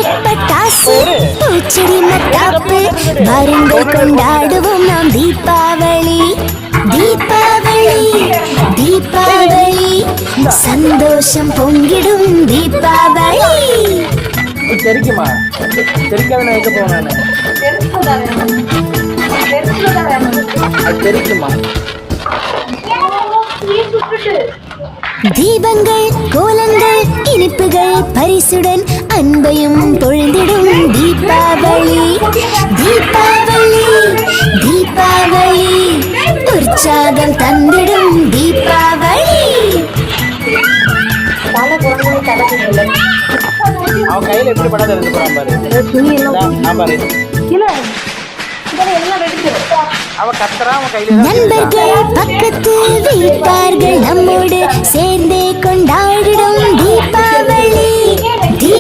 Rocket பட்டாசு பூச்செடி மத்தாப்பு வாருங்கள் கொண்டாடுவோம் நாம் தீபாவளி தீபாவளி தீபாவளி சந்தோஷம் பொங்கிடும் தீபாவளி. தெரிக்குமா தெரிக்காத எங்க போவேன் தெரிக்குமா தீபங்கள் கோலங்கள் இனிப்புகள் பரிசுடன் அன்பையும் பொழிந்திடும் தீபாவளி தீபாவளி தீபாவளி உற்சாகம் தந்திடும் தீபாவளி. அவன் கையில எப்படி படம் இருந்து போறான் பாரு நண்பர்கள் பக்கத்து வீட்டார்கள் நம்மோடு சேர்ந்தே கொண்டாடிடும் தீபாவளி